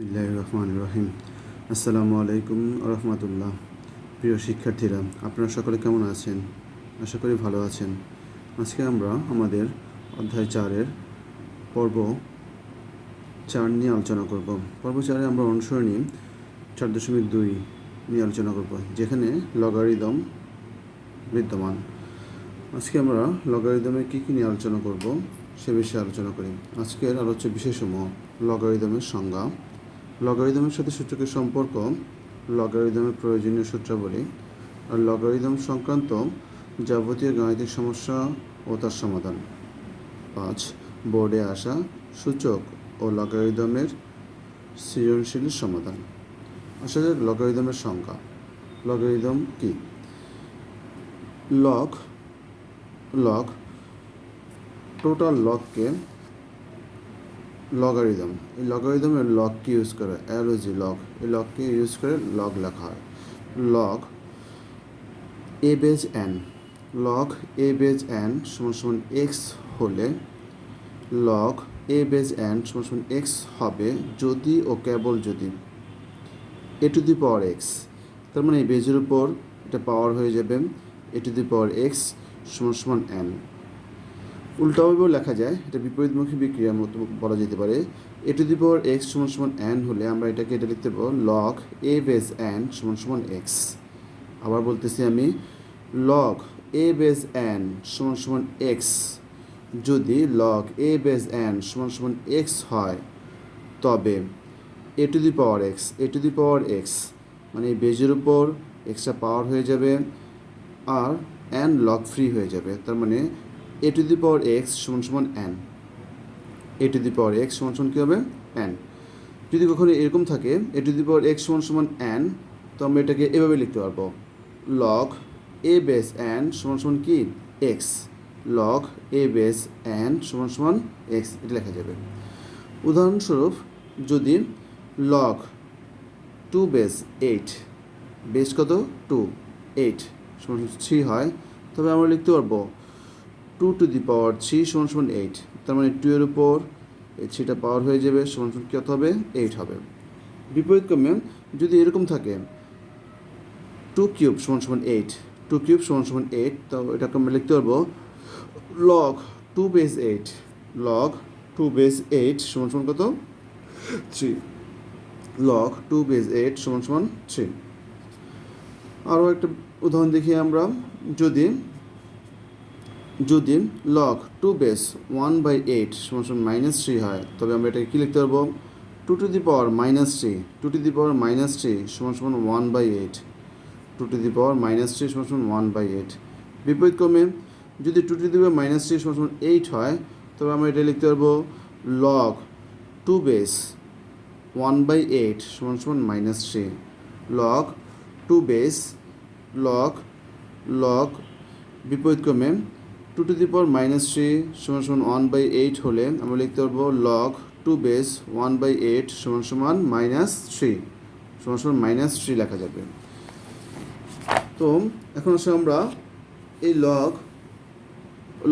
বিসমিল্লাহির রহমানির রহিম। আসসালামু আলাইকুম রহমতুল্লাহ। প্রিয় শিক্ষার্থীরা, আপনারা সকলে কেমন আছেন? আশা করি ভালো আছেন। আজকে আমরা আমাদের অধ্যায় 4-এর পর্ব 4 নিয়ে আলোচনা করব। পর্ব 4-এ আমরা অনুসরণী 4.2 নিয়ে আলোচনা করব, যেখানে লগারিদম বিদ্যমান। আজকে আমরা লগারিদমের কী কী নিয়ে আলোচনা করব সে বিষয়ে আলোচনা করি। আজকের আলোচ্য বিষয়সমূহ: লগারিদমের সংজ্ঞা, লগারিদমের সাথে সূচকের সম্পর্ক, লগারিদমের প্রয়োজনীয় সূত্রাবলী, আর লগারিদম সংক্রান্ত যাবতীয় গাণিতিক সমস্যা ও তার সমাধান। 5. বোর্ডে আসা সূচক ও লগারিদমের সৃজনশীল সমাধান। আসলে লগারিদমের সংজ্ঞা। লগারিদম কি? লগ টোটাল লগকে লগারিদম। এই লগারিদমের লগকে ইউজ করে অ্যারোজি লগ, এই লগকে ইউজ করে লগ লেখা হয়। লগ এ বেজ এন, লগ এ বেজ এন সমান এক্স হলে লগ এ বেজ এন সমান এক্স হবে যদি ও কেবল যদি এ টু দি পাওয়ার এক্স, তার মানে এই বেজের উপর এটা পাওয়ার হয়ে যাবে এ টু দি পাওয়ার এক্স সমান এন। উল্টাভাবেও লেখা যায়, এটা বিপরীতমুখী বিক্রিয়ার মতো বলা যেতে পারে। এ টু দি পাওয়ার এক্স সমান এন হলে আমরা এটা লিখতে পারবো লগ এ বেজ এন সমান এক্স। আবার বলতেছি আমি, লগ এ বেজ এন সমান এক্স যদি লগ এ বেজ এন সমান এক্স হয়, তবে এ টু দি পাওয়ার এক্স মানে এই বেজের উপর এক্সট্রা পাওয়ার হয়ে যাবে আর এন লগ ফ্রি হয়ে যাবে। তার মানে এ টু দি পাওয়ার এক্স সমান N, A two the power x সমান কী হবে? এন। যদি কখনো এরকম থাকে এ টু দি পাওয়ার এক্স সমান এন, তো আমরা এটাকে এভাবে লিখতে পারবো লগ এ বেস এন সমান কি? এক্স। লগ এ বেস এন সমান এক্স, এটা লেখা যাবে। উদাহরণস্বরূপ, যদি লগ 2 বেস 8, বেস কত? 2, 8 সমান 3 হয়, তবে আমরা লিখতে পারবো 2 টু দি পাওয়ার 3 সমান 8। তার মানে 2 এর উপর এই 3টা পাওয়ার হয়ে যাবে সমান কত হবে? 8 হবে। বিপরীতক্রমে যদি এরকম থাকে 2 কিউব সমান 8, 2 কিউব সমান 8, তো এটাকে আমরা লিখতে পারবো লগ 2 বেস 8, লগ 2 বেস 8 সমান কত? 3, লগ 2 বেস 8 সমান 3। আরও একটা উদাহরণ দেখি আমরা, যদি লগ 2 বেস 1/8 সমান -3 হয়, তবে আমরা এটাকে কী লিখতে পারবো? 2 to the power -3, 2 to the power -3 সমান 1/8, 2 টু দি পাওয়ার -3 সমান 1/8। বিপরীতক্রমে যদি 2 টু দি পাওয়ার -3 সমান 8 হয়, তবে আমরা এটা লিখতে পারবো লগ 2 বেস 1/8 সমান -3, লগ 2 বেস লগ বিপরীতক্রমে 2 টু দি পাওয়ার -3 সমান 1/8 হলে আমরা লিখতে পারবো লগ 2 বেস 1/8 সমান -3 সমান -3 লেখা যাবে। তো এখন আসলে আমরা এই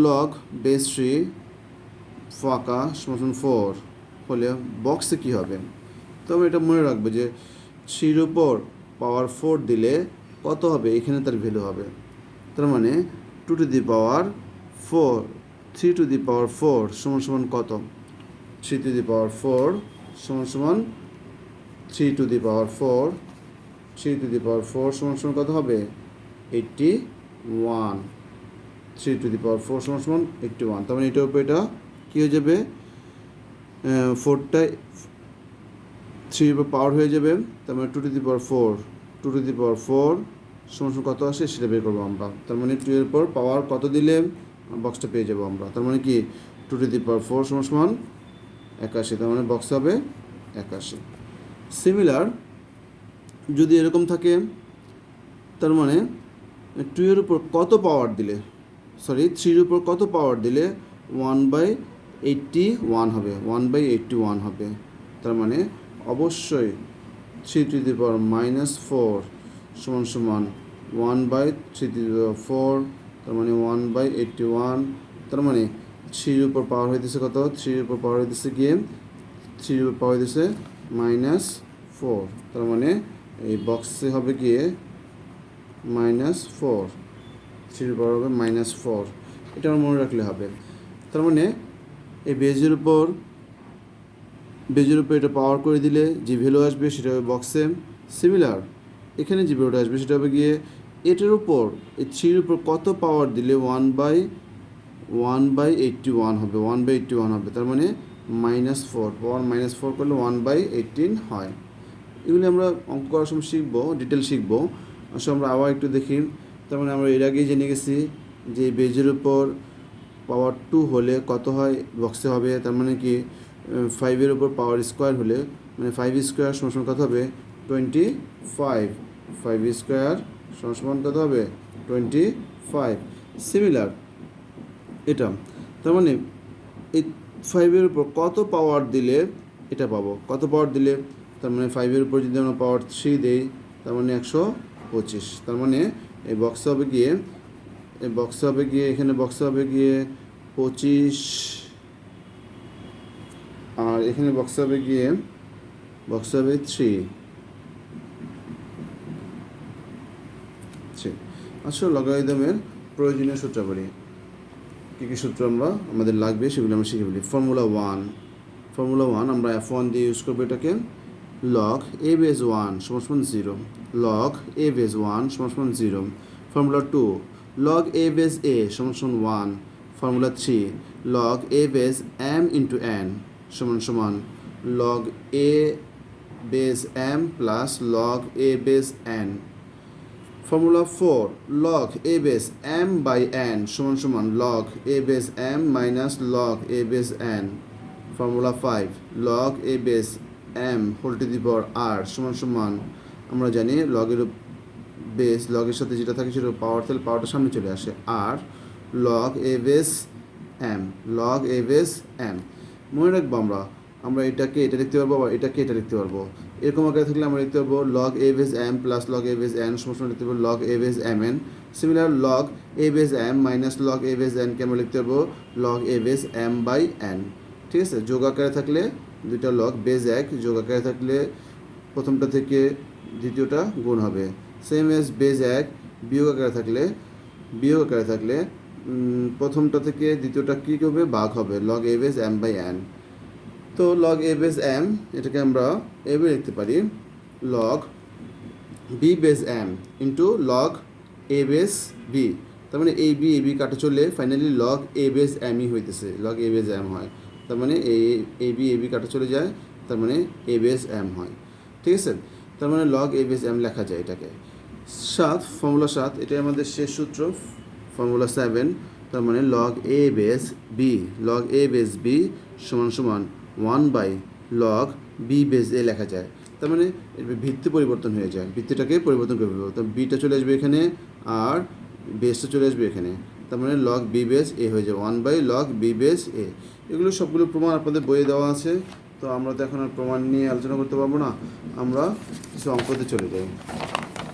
লগ বেস 3 ফাঁকা সমান 4 হলে বক্সে কী হবে? তো আমরা এটা মনে রাখবো যে 3-র উপর পাওয়ার 4 দিলে কত হবে? এখানে তার ভ্যালু হবে। তার মানে 2 to the power 4, 3 two the পাওয়ার 4 সমান কত? 3 টু দি পাওয়ার 4 সমান 3 two the power 4, 3 two the পাওয়ার 4 সমান কত হবে? 81, 3 টু দি পাওয়ার 4 সমান 81। তার মানে এটার উপর এটা কী হয়ে যাবে? 4টা 3 উপর পাওয়ার হয়ে যাবে। তার মানে 2 to the power 4, 2 to the পাওয়ার 4 সমান কত আসে সেটা বের করবো আমরা। তার মানে 2 এর উপর পাওয়ার কত দিলে বক্সটা পেয়ে যাবো আমরা। তার মানে কি 2 টু দি পাওয়ার 4 সমান 81, তার মানে বক্স হবে 81। সিমিলার যদি এরকম থাকে, তার মানে 2 এর উপর কত পাওয়ার দিলে 3-র উপর কত পাওয়ার দিলে 1/81 হবে, 1/81 হবে। তার মানে অবশ্যই 3 টু দি পাওয়ার -4 সমান 1/3 টু দি পাওয়ার 4, তার মানে 1/81। তার মানে 3-র উপর পাওয়ার হইতেছে কত? 3-র উপর পাওয়ার হইতেছে গিয়ে 3-র উপর পাওয়ার হইতেছে -4, তার মানে এই বক্সে হবে গিয়ে -4, 3 পাওয়ার হবে -4, এটা আমার মনে রাখলে হবে। তার মানে এই বেজের উপর এটা পাওয়ার করে দিলে যে ভ্যালু আসবে সেটা হবে বক্সে। সিমিলার এখানে যে ভ্যালুটা আসবে সেটা হবে গিয়ে এটার উপর, এই 3-র উপর কত পাওয়ার দিলে 1/81 হবে, 1/81 হবে, তার মানে -4, পাওয়ার -4 করলে 1/18 হয়। এগুলি আমরা অঙ্ক করার সময় শিখবো, ডিটেল শিখবো। আসলে আমরা আবার একটু দেখি। তার মানে আমরা এর আগেই জেনে গেছি যে বেজের উপর পাওয়ার 2 হলে কত হয় বক্সে হবে, তার মানে কি 5-এর উপর পাওয়ার স্কোয়ার হলে মানে 5 স্কোয়ার সমান কত হবে 25, 5 স্কোয়ার সমান কত হবে 25। সিমিলার এটা, তার মানে এই 5-এর উপর কত পাওয়ার দিলে এটা পাবো, কত পাওয়ার দিলে, তার মানে 5-এর উপর যদি আমরা পাওয়ার 3 দেই তার মানে 125, তার মানে এই বক্সে হবে গিয়ে এখানে বক্সে হবে গিয়ে 25, আর এখানে বক্সে হবে 3। আসলে লগারিদমের প্রয়োজনীয় সূত্রাবলী কী কী সূত্র আমাদের লাগবে সেগুলো আমরা শিখে ফেলি। ফর্মুলা 1 আমরা F1 দিয়ে ইউজ করবো এটাকে। log a base 1 = 0, log a base 1 = 0। Formula 2 log a base a = 1। Formula 3 log a base m into n = log a base m plus log a base n। Formula 4 log a base m by n = log a base m minus log a base n। Formula 5 log a base m whole to the power r = আমরা জানি লগের base, লগের সাথে যেটা থাকে সেটা পাওয়ার, তাহলে পাওয়ারটা সামনে চলে আসে আর log a base m। মনে রাখবো আমরা এটাকে এটা লিখতে পারবো, আবার এটাকে এটা লিখতে পারবো। এরকম আকারে থাকলে আমরা লিখতে পারবো log a base m plus log a base n = লিখতে পারবো log a base mn। Similar log a base m minus log a base n কে আমরা লিখতে পারবো log a base m by n। ঠিক আছে, যোগ আকারে থাকলে দুইটা লগ, বেজ 1 যোগ আকারে থাকলে প্রথমটা থেকে দ্বিতীয়টা গুণ হবে। সেম এজ বেজ 1 বিয়োগ আকারে থাকলে প্রথমটা থেকে দ্বিতীয়টা কী হবে, ভাগ হবে, log a base m by n। তো log a base m এটাকে আমরা এভাবে লিখতে পারি log b base m into log a base b। তার মানে a b কাটে চলে finally log a base m ই হইতেছে, log a base m হয়। তার মানে a b কাটে চলে যায়, তার মানে a base m হয়। ঠিক আছে, তার মানে log a base m লেখা যায় এটাকে। ফর্মুলা 7 এটাই আমাদের শেষ সূত্র। ফর্মুলা 7 তার মানে log a base b = 1/log b base a লেখা যায়। তার মানে ভিত্তি পরিবর্তন হয়ে যায়, ভিত্তিটাকে পরিবর্তন করে ফেলবো। তো বিটা চলে আসবে এখানে আর বেসটা চলে আসবে এখানে, তার মানে log b base a হয়ে যাবে 1/log b base a। এগুলো সবগুলো প্রমাণ আপনাদের বইয়ে দেওয়া আছে, তো আমরা তো এখন আর প্রমাণ নিয়ে আলোচনা করতে পারবো না, আমরা কিছু অঙ্কতে চলে যাই।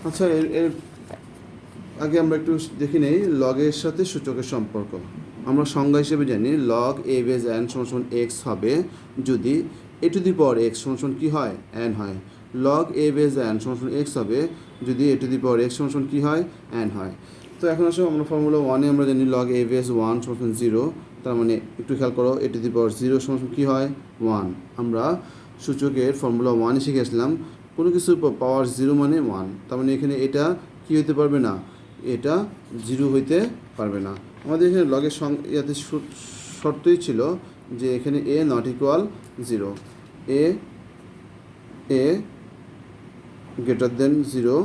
আচ্ছা, এর আগে আমরা একটু দেখে নেই লগের সাথে সূচকের সম্পর্ক। আমরা সংজ্ঞা হিসেবে জানি log a base n = x হবে যদি a to the power x = কী হয়, n হয়। log a base n = x হবে যদি a to the power x = কী হয়, n হয়। তো এখন আসলে আমরা ফর্মুলা 1-এ আমরা জানি log a base 1 = 0, তার মানে একটু খেয়াল করো a to the power 0 = কী হয়, 1। আমরা সূচকের ফর্মুলা 1-এ শিখে আসলাম কোনো কিছুর পাওয়ার 0 মানে 1, তার মানে এখানে এটা কী হইতে পারবে না, এটা 0 হইতে পারবে না। আমাদের এখানে লগের ইয়াতে শর্তই ছিল যে এখানে a not equal 0, a greater than 0,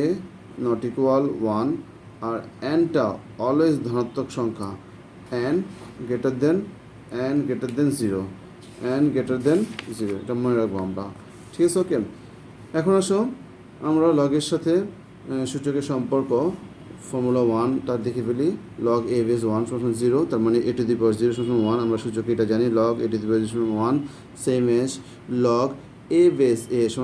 a not equal 1, আর nটা অলওয়েজ ধনাত্মক সংখ্যা, n greater than 0, এটা মনে রাখবো আমরা। ঠিক আছে, ওকে। এখন আসো আমরা লগের সাথে সূচকের সম্পর্ক ফর্মুলা 1 তার দেখে ফেলি। log a base 1 = 0, তার মানে a to the power 0 = 1। আমরা সূচকে এটা জানি log a to the power 0 = 1। Same as log a base a =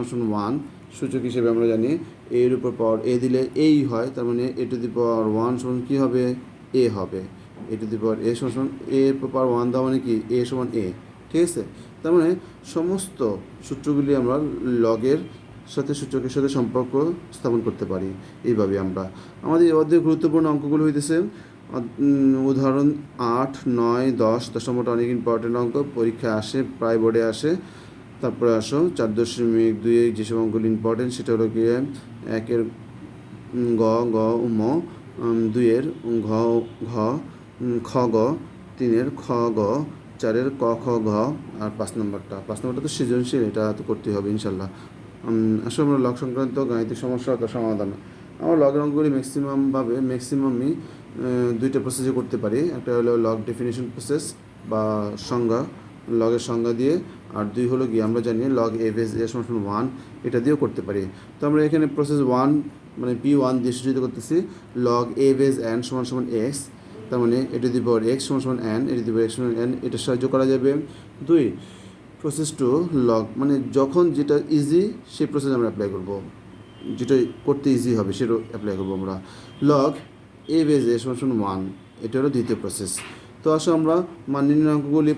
1, সূচক হিসেবে আমরা জানি a এর উপর পাওয়ার a দিলে এই হয়, তার মানে a to the power 1 = কী হবে, a হবে। a to the power a = a এর উপর পাওয়ার 1 দেওয়া মানে কি a = a। ঠিক আছে, তার মানে সমস্ত সূত্রগুলি আমরা লগের সূচকের সাথে সম্পর্ক স্থাপন করতে পারি। এইভাবে আমরা আমাদের অর্ধেক গুরুত্বপূর্ণ অঙ্কগুলো হইতেছে উদাহরণ 8, 9, 10 নম্বরটা অনেক ইম্পর্টেন্ট অঙ্ক, পরীক্ষায় আসে, প্রায় বোর্ডে আসে। তারপরে আসো 4.2 যেসব অঙ্কগুলি ইম্পর্টেন্ট সেটা হলো গিয়ে 1-এর গ গ ম, 2-এর ঘ ঘ, খ গ, 3-এর খ গ, 4-এর ক খ ঘ, আর 5 নম্বরটা তো সৃজনশীল, এটা তো করতেই হবে ইনশাল্লাহ। আসলে আমরা লগ সংক্রান্ত গাণিতিক সমস্যা তার সমাধান, আমরা লগের অঙ্কগুলি ম্যাক্সিমামই দুইটা প্রসেসে করতে পারি। একটা হলো লগ ডেফিনেশন প্রসেস বা সংজ্ঞা, লগের সংজ্ঞা দিয়ে, আর 2 হলো গিয়ে আমরা জানি লগ এ বেস এ সমান 1, এটা দিয়েও করতে পারি। তো আমরা এখানে প্রসেস 1 মানে P1 দিয়ে সূচিত করতেছি লগ এ বেস এন সমান সমান এক্স, তার মানে এটি দিব এক্স সমান সমান এন, এটি দিব এক্স সমান এন, এটা সাহায্য করা যাবে। 2 প্রসেস 2 লগ মানে যখন যেটা ইজি সেই প্রসেস আমরা অ্যাপ্লাই করব, যেটা করতে ইজি হবে সেটা অ্যাপ্লাই করবো আমরা। লগ এ বেস এ সমান সমান 1, এটা হলো দ্বিতীয় প্রসেস। তো আসো আমরা মান নির্ণয় অঙ্কগুলি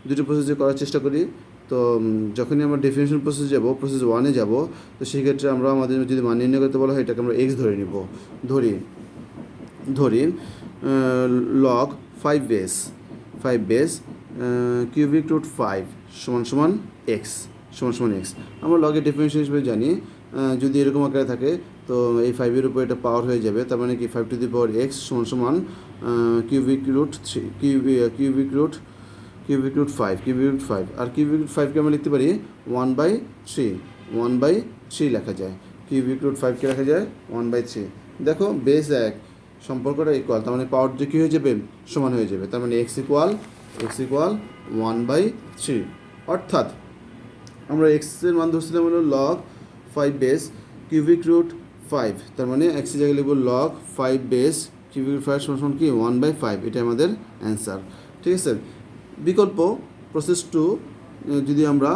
দুটো প্রসেসে করার চেষ্টা করি। তো যখনই আমরা ডেফিনেশন প্রসেস যাব, প্রসেস 1-এ যাব, তো সেক্ষেত্রে আমরা আমাদের যদি মান নির্ণয় করতে বলা হয় এটাকে আমরা এক্স ধরে নিব। ধরি লগ 5 বেস কিউবিক রুট 5 সমান সমান এক্স আমরা লগের ডেফিনেশন হিসেবে জানি যদি এরকম আকারে থাকে তো এই 5-এর উপর এটা পাওয়ার হয়ে যাবে, তার মানে কি 5 সমান সমান কিউবিক রুট 5 আর কিউবিক রুট 5কে আমরা লিখতে পারি 1/3 লেখা যায়। কিউবিক রুট 5কে লেখা যায় 1/3। দেখো বেস 1 সম্পর্কটা ইকুয়াল, তার মানে পাওয়ার যে কী হয়ে যাবে সমান হয়ে যাবে, তার মানে এক্স ইকুয়াল 1/3, অর্থাৎ আমরা এক্সের মান ধরছিলাম হলো লগ 5 বেস কিউবিক রুট 5, তার মানে এক্সের জায়গায় লিখব লগ 5 বেস কিউবিক রুট 5 সমান কি 1/5, এটা আমাদের অ্যান্সার। ঠিক আছে। বিকল্প প্রসেস 2 যদি আমরা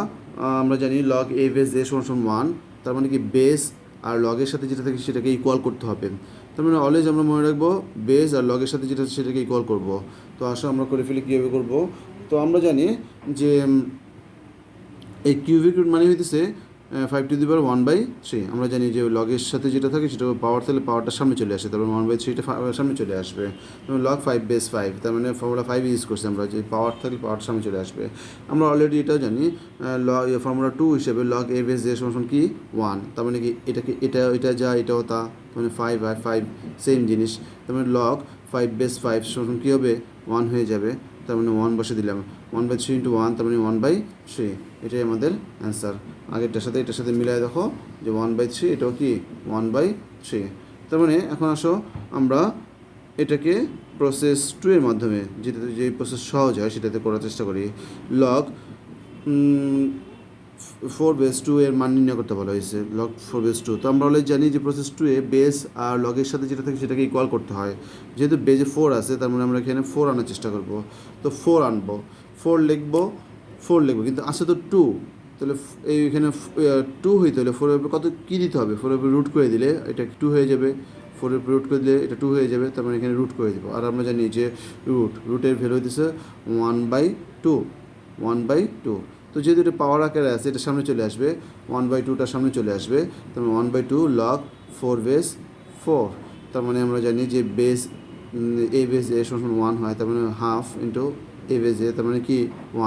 জানি লগ এ বেস এ সমান 1, তার মানে কি বেস আর লগের সাথে যেটা থাকে সেটাকে ইকুয়াল করতে হবে। তার মানে অলওয়েজ আমরা মনে রাখবো বেস আর লগের সাথে যেটা সেটাকে ইকুয়াল করব। তো আসলে আমরা করে ফেলি কীভাবে করব। তো আমরা জানি যে এই কিউবিক রুট মানে হইতেছে 5⁻1/3, আমরা জানি যে লগের সাথে যেটা থাকে সেটা পাওয়ার, তাহলে পাওয়ারটা সামনে চলে আসে, তারপর 1/3টা সামনে চলে আসবে। লগ 5 বেস 5, তার মানে ফর্মুলা 5 ইউজ করছি আমরা, যে পাওয়ার থাকলে পাওয়ারটা সামনে চলে আসবে। আমরা অলরেডি এটাও জানি ফর্মুলা 2 হিসেবে লগ এ বেস এ সমান কি 1, তার মানে কি এটা যা এটাও তা, মানে 5 আর 5 সেম জিনিস, তার মানে লগ 5 বেস 5 সমান কী হবে 1 হয়ে যাবে, তার মানে 1 বসে দিলাম 1/3 × 1, তার মানে 1/3, এটাই আমাদের অ্যান্সার। আগেরটার সাথে মিলাই দেখো যে 1/3, এটাও কি 1/3। তার মানে এখন আসো আমরা এটাকে প্রসেস 2 এর মাধ্যমে, যেটাতে যে প্রসেস সহজ হয় সেটাতে করার চেষ্টা করি। লগ 4 বেস 2 এর মান নির্ণয় করতে বলা হয়েছে, লগ 4 বেস 2। তো আমরা অলরেডি জানি যে প্রসেস 2 এ বেস আর লগের সাথে যেটা থাকে সেটাকে ইকুয়াল করতে হয়। যেহেতু বেজে 4 আছে, তার মানে আমরা এখানে 4 আনার চেষ্টা করব। তো 4 আনবো, 4 লিখবো কিন্তু আসে তো 2, তাহলে এইখানে 2 হইতে হলে 4-এর উপর কত কী দিতে হবে, 4-এর উপর রুট করে দিলে এটা 2 হয়ে যাবে, 4-এর উপর রুট করে দিলে এটা 2 হয়ে যাবে, তার মানে এখানে রুট করে দেবো। আর আমরা জানি যে রুটের ভ্যালু হইতেছে 1/2। তো যেহেতু এটা পাওয়ার আকারে আছে, এটা সামনে চলে আসবে, 1/2টা সামনে চলে আসবে, তার মানে 1/2 লগ 4 বেস 4। তার মানে আমরা জানি যে বেস এ বেস এ সমান 1 হয়, তার মানে হাফ ইন্টু এ বেস এ, তার মানে কি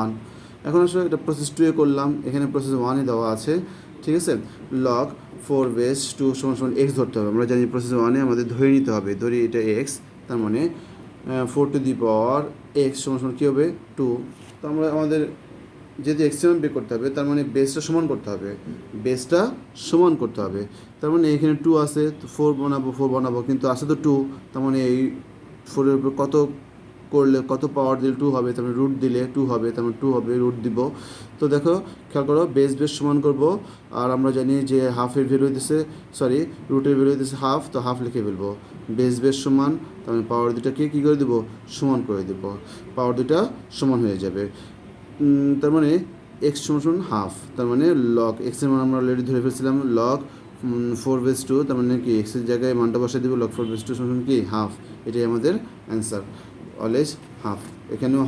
1। এখন আসলে এটা প্রসেস 2 এ করলাম, এখানে প্রসেস 1-এ দেওয়া আছে। ঠিক আছে। লগ 4 বেস 2 সমান এক্স ধরতে হবে, আমরা জানি প্রসেস 1-এ আমাদের ধরে নিতে হবে, ধরি এটা এক্স, তার মানে 4⁻x সমান কী হবে 2। তো আমরা আমাদের যেহেতু এক্সিমাম বের করতে হবে, তার মানে বেসটা সমান করতে হবে, তার মানে এখানে 2 আছে, তো 4 বানাবো কিন্তু আছে তো 2, তার মানে এই 4-এর উপর কত করলে কত পাওয়ার দিলে 2 হবে, তার মানে রুট দিলে 2 হবে, তার মানে 2 হবে, রুট দিব। তো দেখো খেয়াল করো বেস সমান করব, আর আমরা জানি যে হাফের ভ্যালু হইতেছে রুটের ভ্যালু হইতেছে হাফ, তো হাফ লিখে ফেলবো। বেস সমান, তার মানে পাওয়ার দুটাকে কী করে দেবো সমান করে দেবো, পাওয়ার দুটা সমান হয়ে যাবে। তার মানে এক্স সমান হাফ, তার মানে লগ এক্সের মান আমরা অলরেডি ধরে ফেলছিলাম লগ 4 বেস 2, তার মানে কি এক্সের জায়গায় মানটা বসে দেবো, লগ 4 বেস 2 সমান কি হাফ, এটাই আমাদের অ্যান্সার। অলওয়েজ হাফ, এখানেও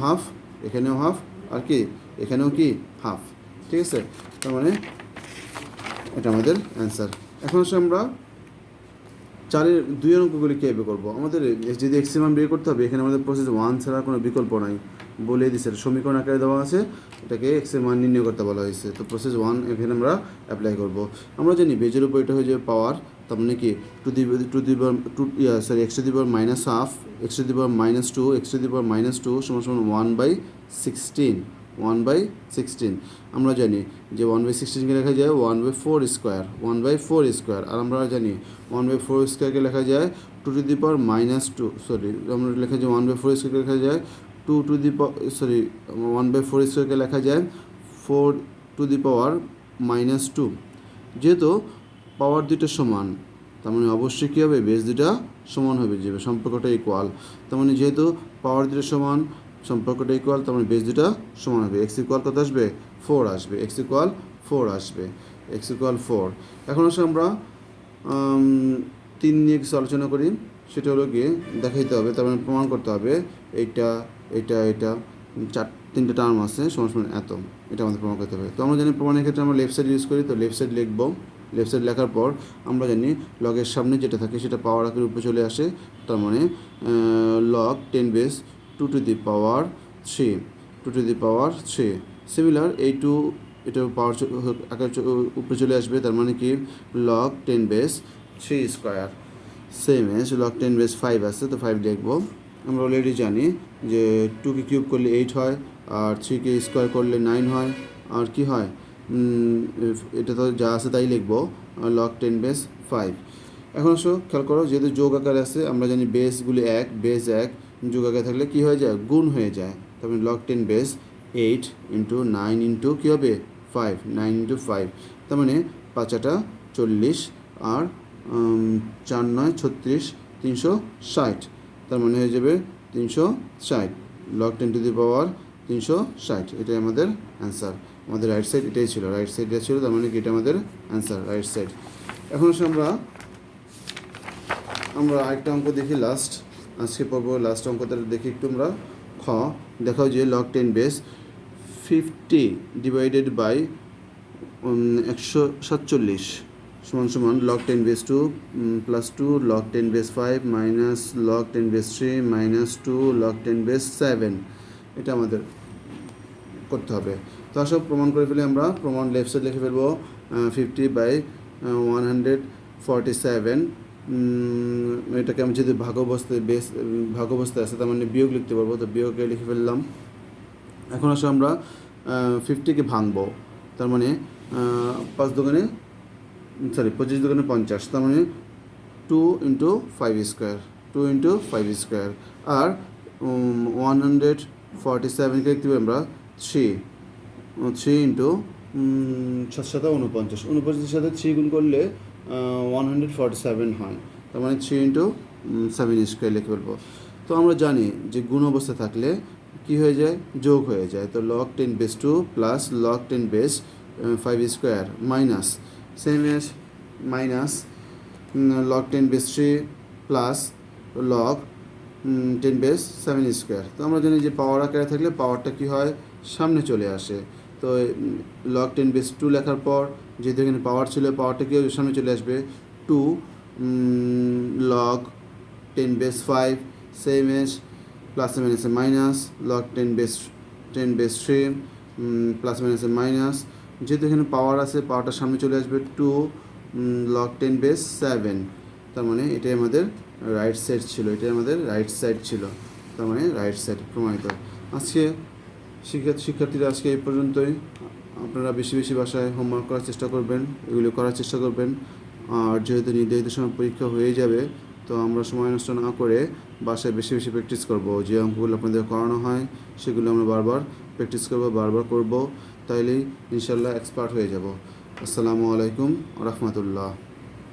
হাফ, আর কি এখানেও কি হাফ, ঠিক আছে। তার মানে এটা আমাদের অ্যান্সার। এখন হচ্ছে আমরা 4-এর 2-এর অঙ্কগুলি কীভাবে করবো। আমাদের যদি এক্সের মান বের করতে হবে, এখানে আমাদের প্রসেস 1 ছাড়া কোনো বিকল্প নাই, বলে দিচ্ছে সমীকরণ আকারে দেওয়া আছে, এটাকে এক্সের মান নির্ণয় করতে বলা হয়েছে। তো প্রসেস 1 এখানে আমরা অ্যাপ্লাই করব। আমরা জানি বেজের উপর এটা হয়ে যাবে পাওয়ার, তার মানে কি x to the power minus half, x to the power minus two, x to the power minus two সমান সমান 1/16, 1/16। আমরা জানি যে 1/16কে লেখা যায় 1/4 স্কোয়ার, 1/4 স্কোয়ার। আর আমরা জানি 1/4 স্কোয়ারকে লেখা যায় 2 to the power minus two, আমরা লেখা যায় 1/4 স্কোয়ারকে লেখা যায় 2 টু দি পাওয়ার 1/4 স্কোয়ারকে লেখা যায় 4 to the power minus two. যেহেতু পাওয়ার দুইটা সমান, তার মানে অবশ্যই কী হবে, বেস দুটা সমান হবে, যে সম্পর্কটা ইকুয়াল। তার মানে যেহেতু পাওয়ার দুটো সমান, সম্পর্কটা ইকুয়াল, তার মানে বেস দুটা সমান হবে। এক্স ইকুয়াল কত আসবে, 4 আসবে, এক্স ইকুয়াল 4 আসবে, এক্স ইকুয়াল 4। এখন আসলে আমরা 3 নিয়ে কিছু আলোচনা করি। সেটা হলো গিয়ে দেখাইতে হবে, তার মানে প্রমাণ করতে হবে এইটা এটা এটা 3টে টার্ম আছে সমান সমান এত, এটা আমাদের প্রমাণ করতে হবে। তো আমরা জানি প্রমাণের ক্ষেত্রে আমরা লেফট সাইড ইউজ করি, তো লেফট সাইড লিখবো। লেফট সাইড লেখার পর আমরা জানি লগের সামনে যেটা থাকে সেটা পাওয়ার আকারে উপরে চলে আসে, তার মানে log 10 base 2 to the power 3, 2 to the power 3। Similar এই টু এটা পাওয়ার আকারে উপরে চলে আসবে, তার মানে কি log 10 base 3 square. Same as log 10 base 5 আছে, তো 5 লিখবো। আমরা অলরেডি জানি যে 2কে কিউব করলে 8 হয়, আর 3কে স্কোয়ার করলে 9 হয়, আর কি হয়, এটা তো যা আছে তাই লিখবো, লগ 10 বেস 5। এখন আসো খেয়াল করো, যেহেতু যোগ আকারে আছে, আমরা জানি বেসগুলি এক, বেস এক যোগ আকারে থাকলে কী হয়ে যায়, গুণ হয়ে যায়। তারপরে লগ 10 বেস 8 ইন্টু 9 ইন্টু কী হবে 5, 9 ইন্টু 5, তার মানে 5 40 আর 4 9 36, 360, তার মানে হয়ে যাবে 360, লগ 10 টু দি পাওয়ার 360। এটাই আমাদের অ্যান্সার। আমাদের রাইট সাইড এটাই ছিল, রাইট সাইড এটা ছিল, তার মানে কি এটা আমাদের অ্যান্সার, রাইট সাইড। এখন হচ্ছে আমরা আরেকটা অঙ্ক দেখি, লাস্ট আজকে পড়বো লাস্ট অঙ্কটা দেখি একটু আমরা। খ দেখাও যে লগ 10 বেস 50 ডিভাইডেড বাই 147 সমান সমান log 10 base 2 plus 2 log 10 base 5 minus log 10 base 3 minus 2 log 10 base 7। এটা আমাদের করতে হবে। তো আসলে প্রমাণ করে ফেলে আমরা, প্রমাণ লেফট সাইড লিখে ফেলবো 50/147। এটাকে আমি যদি ভাগ অবস্থায় আছে, তার মানে বিয়োগ লিখতে পারবো, তো বিয়োগে লিখে ফেললাম। এখন আসলে আমরা 50কে ভাঙবো, তার মানে 25 দুগুণে 50, তার মানে 2 ইন্টু 5 স্কোয়ার, 2 ইন্টু 5 স্কোয়ার। আর 147কে লিখতে পারি আমরা 3 ইন্টু 7 49, 49 সাথে 3 গুণ করলে 147 হয়, তার মানে 3 ইন্টু 7 স্কোয়ার লিখে ফেলবো। তো আমরা জানি যে গুণ অবস্থা থাকলে কি হয়ে যায়, যোগ হয়ে যায়। তো log 10 base 2 plus log 10 base 5 square minus same as minus log 10 base 3 plus log 10 base 7 square. তো আমরা জানি যে পাওয়ার আকারে থাকলে পাওয়ারটা কী হয়, সামনে চলে আসে। তো লগ 10 বেস 2 লেখার পর যেহেতু এখানে পাওয়ার ছিল, পাওয়ারটা কি সামনে চলে আসবে 2 লগ 10 বেস 5 সেম এজ প্লাসে মাইনাসে মাইনাস লগ 10 বেস 3 প্লাস মাইনাসে মাইনাস, যেহেতু এখানে পাওয়ার আছে পাওয়ারটা সামনে চলে আসবে 2 লগ 10 বেস 7। তার মানে এটাই আমাদের রাইট সাইড ছিল, এটাই আমাদের রাইট সাইড ছিল, তার মানে রাইট সাইড প্রমাণিত। আজকে শিক্ষার্থীরা আজকে এই পর্যন্তই। আপনারা বেশি বেশি বাসায় হোমওয়ার্ক করার চেষ্টা করবেন, এগুলো করার চেষ্টা করবেন। আর যেহেতু নির্ধারিত সময় পরীক্ষা হয়ে যাবে, তো আমরা সময় নষ্ট না করে বাসায় বেশি বেশি প্র্যাকটিস করব। যে অঙ্কগুলো আপনাদের করানো হয় সেগুলো আমরা বারবার প্র্যাকটিস করব, বারবার করব, তাইলেই ইনশাল্লাহ এক্সপার্ট হয়ে যাব। আসসালামু আলাইকুম ওয়া রাহমাতুল্লাহ।